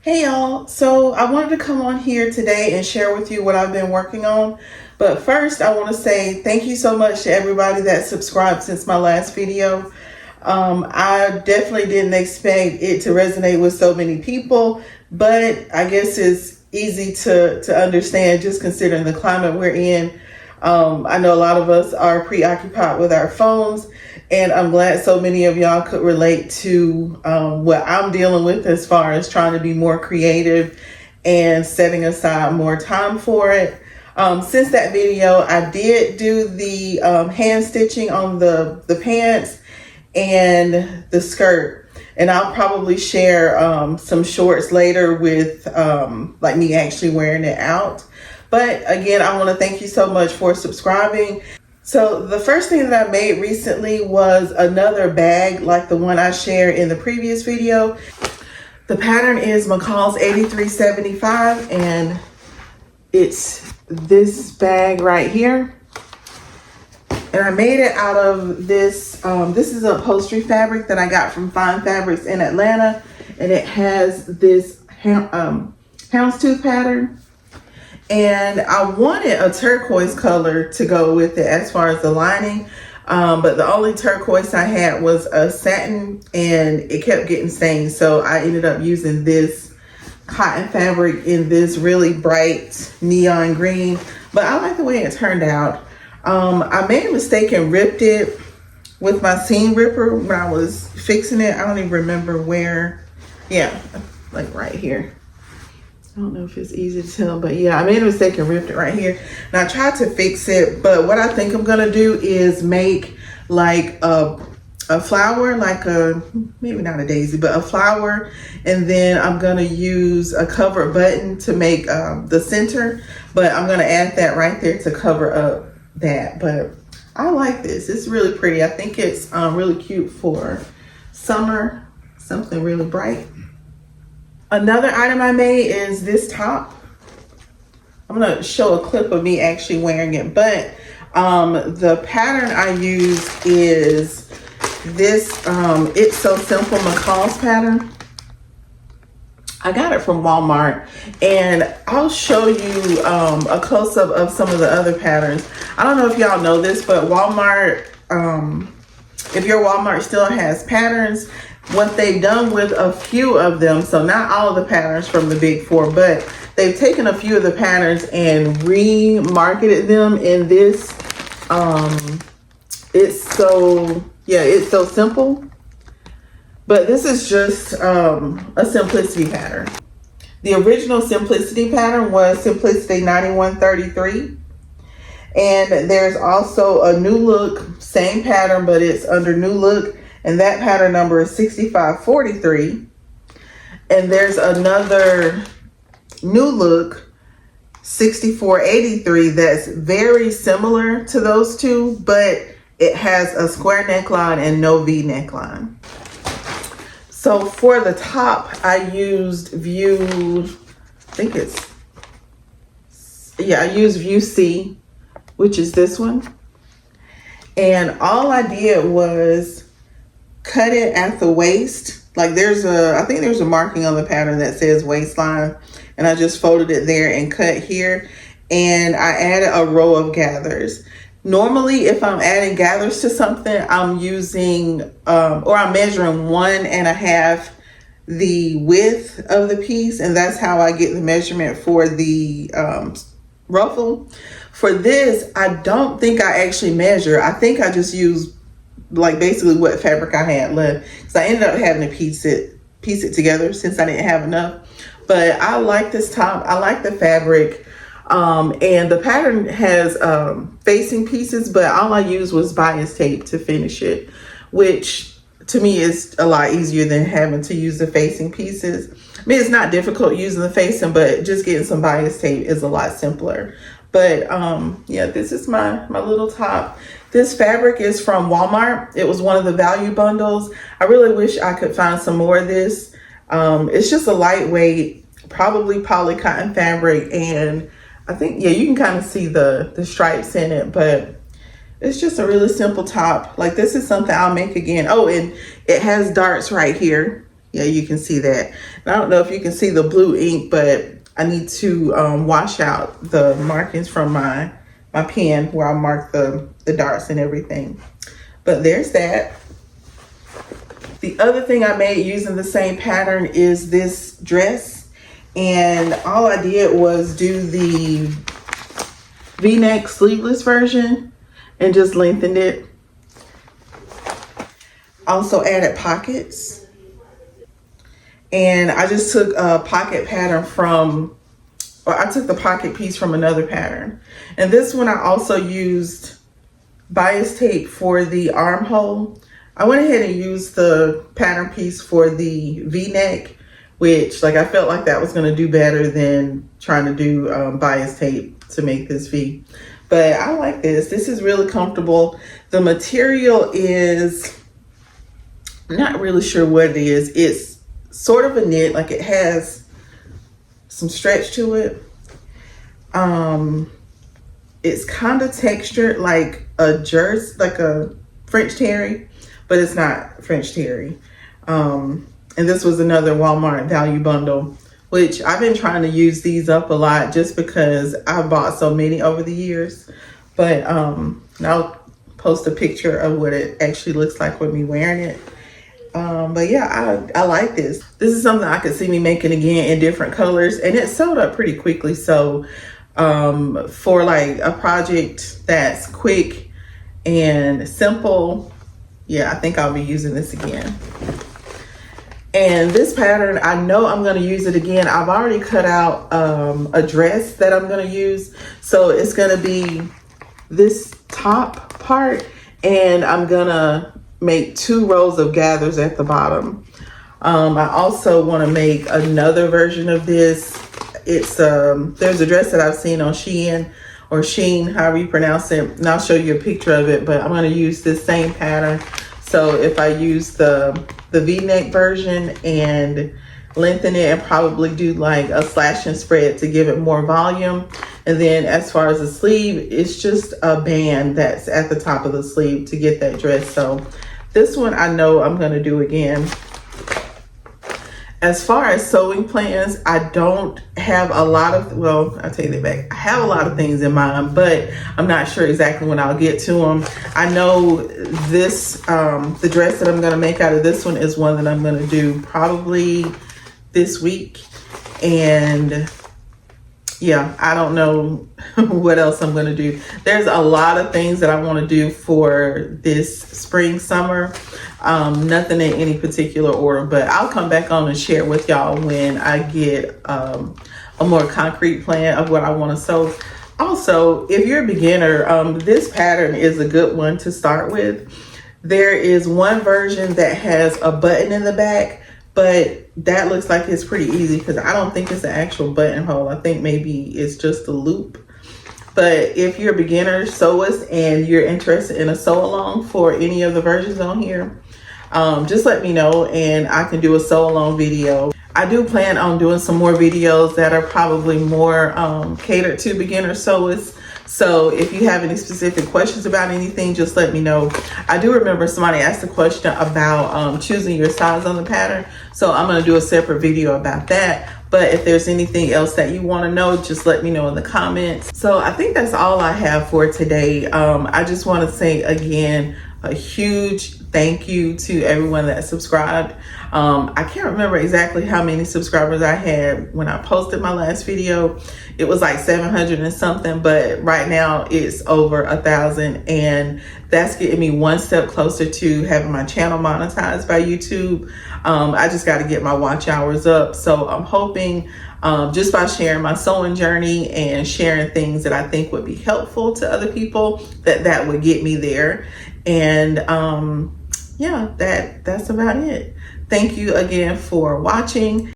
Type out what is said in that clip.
Hey y'all, so I wanted to come on here today and share with you what I've been working on. But first I want to say thank you so much to everybody that subscribed since my last video. I definitely didn't expect it to resonate with so many people, but I guess it's easy to understand just considering the climate we're in. I know a lot of us are preoccupied with our phones, and I'm glad so many of y'all could relate to what I'm dealing with as far as trying to be more creative and setting aside more time for it. Since that video, I did do the hand stitching on the pants and the skirt, and I'll probably share some shorts later with like me actually wearing it out. But again, I want to thank you so much for subscribing. So the first thing that I made recently was another bag like the one I shared in the previous video. The pattern is McCall's 8375, and it's this bag right here. And I made it out of this, this is a upholstery fabric that I got from Fine Fabrics in Atlanta. And it has this houndstooth pattern. And I wanted a turquoise color to go with it as far as the lining. But the only turquoise I had was a satin, and it kept getting stained. So I ended up using this cotton fabric in this really bright neon green. But I like the way it turned out. I made a mistake and ripped it with my seam ripper when I was fixing it. I don't even remember where. Yeah, like right here. I don't know if it's easy to tell, but yeah, I made a mistake and ripped it right here. And I tried to fix it, but what I think I'm gonna do is make like a flower, like maybe not a daisy, but a flower. And then I'm gonna use a cover button to make the center, but I'm gonna add that right there to cover up that. But I like this, it's really pretty. I think it's really cute for summer, something really bright. Another item I made is this top. I'm gonna show a clip of me actually wearing it, but the pattern I use is this It's So Simple McCall's pattern. I got it from Walmart, and I'll show you a close-up of some of the other patterns. I don't know if y'all know this, but Walmart, if your Walmart still has patterns, what they've done with a few of them, so not all of the patterns from the big four, but they've taken a few of the patterns and remarketed them in this it's so simple. But this is just a simplicity pattern. The original simplicity pattern was Simplicity 9133. And there's also a new look, same pattern, but it's under new look. And that pattern number is 6543. And there's another new look, 6483, that's very similar to those two, but it has a square neckline and no V neckline. So for the top, I used View C, which is this one. And all I did was cut it at the waist. Like I think there's a marking on the pattern that says waistline, and I just folded it there and cut here. And I added a row of gathers. Normally, if I'm adding gathers to something, I'm using, or I'm measuring 1.5 the width of the piece, and that's how I get the measurement for the ruffle. For this, I don't think I actually measure. I think I just use like basically what fabric I had left, because I ended up having to piece it together since I didn't have enough. But I like this top. I like the fabric. And the pattern has facing pieces, but all I used was bias tape to finish it, which to me is a lot easier than having to use the facing pieces. I mean, it's not difficult using the facing, but just getting some bias tape is a lot simpler. But yeah, this is my little top. This fabric is from Walmart. It was one of the value bundles. I really wish I could find some more of this. It's just a lightweight, probably poly cotton fabric, and I think, yeah, you can kind of see the stripes in it, but it's just a really simple top. Like, this is something I'll make again. Oh, and it has darts right here. Yeah, you can see that. And I don't know if you can see the blue ink, but I need to wash out the markings from my pen where I mark the darts and everything. But there's that. The other thing I made using the same pattern is this dress. And all I did was do the V-neck sleeveless version and just lengthened it. Also added pockets. And I just took a pocket pattern I took the pocket piece from another pattern. And this one I also used bias tape for the armhole. I went ahead and used the pattern piece for the V-neck, which I felt like that was going to do better than trying to do bias tape to make this V. But I like this. This is really comfortable. The material is, I'm not really sure what it is. It's sort of a knit, it has some stretch to it. It's kind of textured like a jersey, like a French terry, but it's not French terry. And this was another Walmart value bundle, which I've been trying to use these up a lot just because I've bought so many over the years. But I'll post a picture of what it actually looks like with me wearing it. But yeah, I like this. This is something I could see me making again in different colors, and it sold up pretty quickly. So for a project that's quick and simple, yeah, I think I'll be using this again. And this pattern, I know I'm going to use it again. I've already cut out a dress that I'm going to use. So it's going to be this top part, and I'm going to make 2 rows of gathers at the bottom. I also want to make another version of this. It's there's a dress that I've seen on Shein, or Sheen, however you pronounce it, and I'll show you a picture of it, but I'm going to use this same pattern. So if I use the V-neck version and lengthen it and probably do a slash and spread to give it more volume. And then as far as the sleeve, it's just a band that's at the top of the sleeve to get that dress. So this one I know I'm going to do again. As far as sewing plans, I don't have a lot of, well, I'll take that back. I have a lot of things in mind, but I'm not sure exactly when I'll get to them. I know this, the dress that I'm going to make out of this one is one that I'm going to do probably this week. And yeah, I don't know what else I'm going to do. There's a lot of things that I want to do for this spring, summer. Nothing in any particular order, but I'll come back on and share with y'all when I get a more concrete plan of what I want to sew. Also, if you're a beginner, this pattern is a good one to start with. There is one version that has a button in the back, but that looks like it's pretty easy because I don't think it's an actual buttonhole. I think maybe it's just a loop. But if you're a beginner sewist and you're interested in a sew along for any of the versions on here, just let me know and I can do a sew along video. I do plan on doing some more videos that are probably more catered to beginner sewists. So if you have any specific questions about anything, just let me know. I do remember somebody asked a question about choosing your size on the pattern. So I'm going to do a separate video about that. But if there's anything else that you want to know, just let me know in the comments. So I think that's all I have for today. I just want to say again, a huge thank you to everyone that subscribed. I can't remember exactly how many subscribers I had when I posted my last video. It was like 700 and something, but right now it's over 1,000, and that's getting me one step closer to having my channel monetized by YouTube. I just got to get my watch hours up. So I'm hoping just by sharing my sewing journey and sharing things that I think would be helpful to other people, that would get me there. And yeah, that's about it. Thank you again for watching.